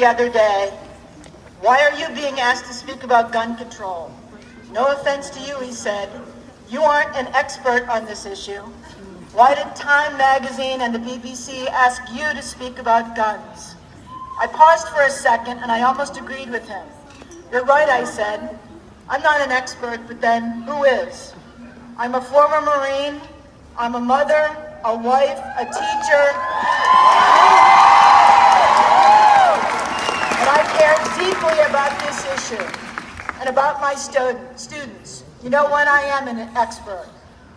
the other day, "Why are you being asked to speak about gun control?" "No offense to you," he said, "you aren't an expert on this issue. Why did Time magazine and the BBC ask you to speak about guns?" I paused for a second and I almost agreed with him. "You're right," I said. "I'm not an expert, but then who is? I'm a former Marine, I'm a mother, a wife, a teacher, and I care deeply about this issue and about my students. You know when I am an expert.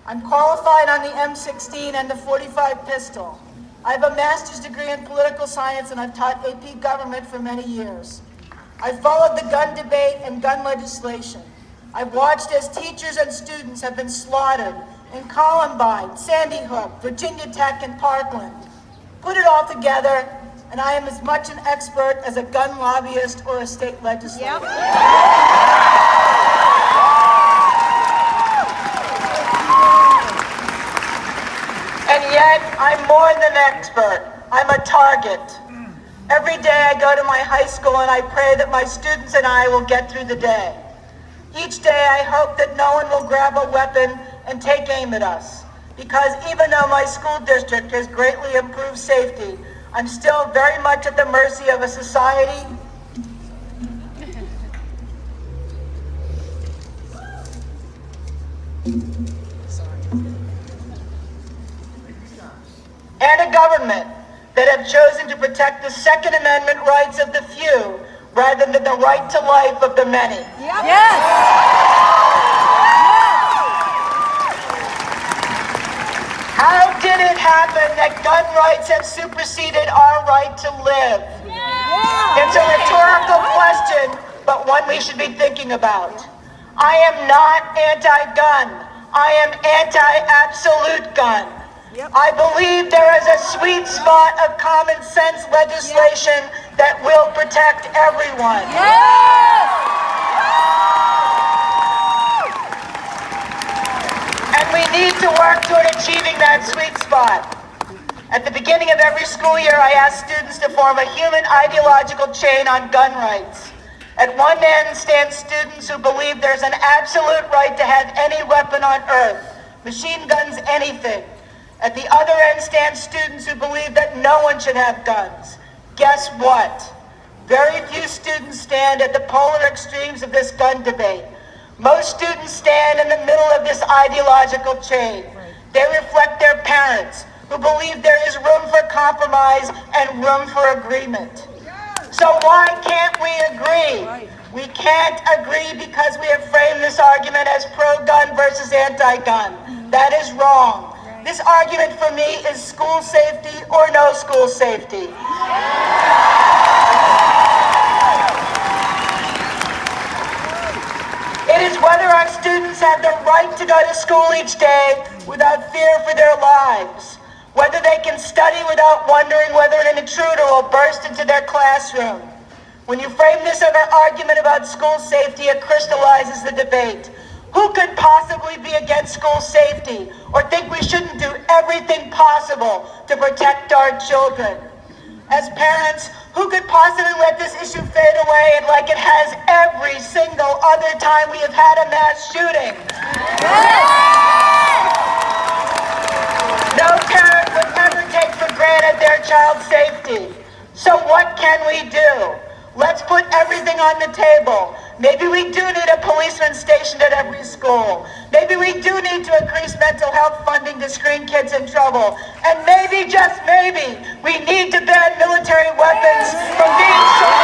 I'm qualified on the M16 and the .45 pistol. I have a master's degree in political science and I've taught AP government for many years. I've followed the gun debate and gun legislation. I've watched as teachers and students have been slaughtered in Columbine, Sandy Hook, Virginia Tech, and Parkland. Put it all together, and I am as much an expert as a gun lobbyist or a state legislator. Yep. And yet, I'm more than an expert. I'm a target. Every day I go to my high school and I pray that my students and I will get through the day. Each day I hope that no one will grab a weapon and take aim at us. Because even though my school district has greatly improved safety, I'm still very much at the mercy of a society and a government that have chosen to protect the Second Amendment rights of the few rather than the right to life of the many. Yep. Yes! How did it happen that gun rights have superseded our right to live? Yeah. It's a rhetorical question, but one we should be thinking about. I am not anti-gun. I am anti-absolute gun. Yep. I believe there is a sweet spot of common sense legislation that will protect everyone. Yes! And we need to work toward achieving that sweet spot. At the beginning of every school year, I ask students to form a human ideological chain on gun rights. At one end stand students who believe there's an absolute right to have any weapon on earth, machine guns, anything. At the other end stand students who believe that no one should have guns. Guess what? Very few students stand at the polar extremes of this gun debate. Most students stand in the middle of this ideological chain. They reflect their parents, who believe there is room for compromise and room for agreement. So why can't we agree? We can't agree because we have framed this argument as pro-gun versus anti-gun. That is wrong. This argument for me is school safety or no school safety. It is whether our students have the right to go to school each day without fear for their lives, whether they can study without wondering whether an intruder will burst into their classroom. When you frame this as an argument about school safety, it crystallizes the debate. Who could possibly be against school safety or think we shouldn't do everything possible to protect our children? As parents, who could possibly let this issue fade away like it has every single other time we have had a mass shooting? No parent would ever take for granted their child's safety. So what can we do? Let's put everything on the table. Maybe we do need a policeman stationed at every school. Maybe we do need to increase mental health funding to screen kids in trouble. And maybe, just maybe, we need to ban military weapons from being sold.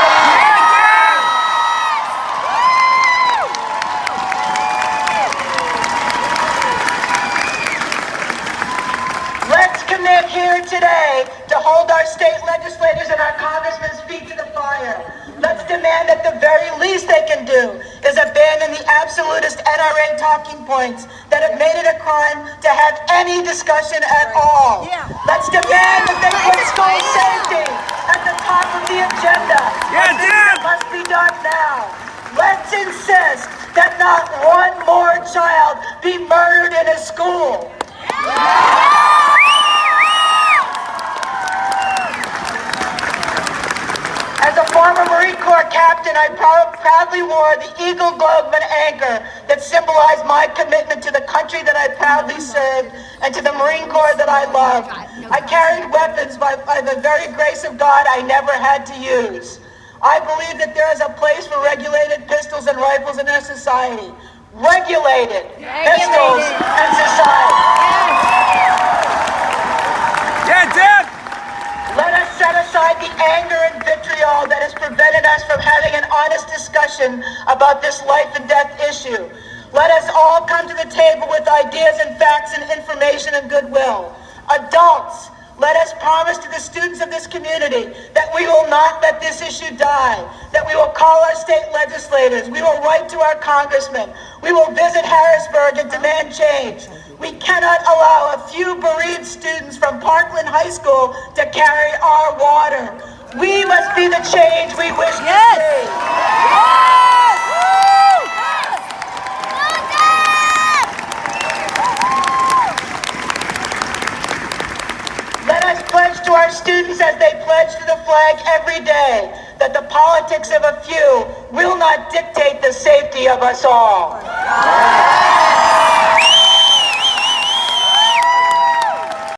Let's commit here today to hold our state legislators and our congressmen's feet to the fire. Let's demand that the very least they can do is abandon the absolutist NRA talking points that have made it a crime to have any discussion at all. Let's demand that they put school safety at the top of the agenda. It must be done now. Let's insist that not one more child be murdered in a school. As a former captain, I proudly wore the Eagle Globe and anchor that symbolized my commitment to the country that I proudly served and to the Marine Corps that I loved. I carried weapons by the very grace of God I never had to use. I believe that there is a place for regulated pistols and rifles in our society. Regulated pistols and society. Yeah, Dad! Let us set aside the anger and vitriol that has prevented us from having an honest discussion about this life and death issue. Let us all come to the table with ideas and facts and information and goodwill. Adults, let us promise to the students of this community that we will not let this issue die, that we will call our state legislators, we will write to our congressmen, we will visit Harrisburg and demand change. We cannot allow a few bereaved students from Parkland High School to carry our water. We must be the change we wish to see. Let us pledge to our students as they pledge to the flag every day that the politics of a few will not dictate the safety of us all.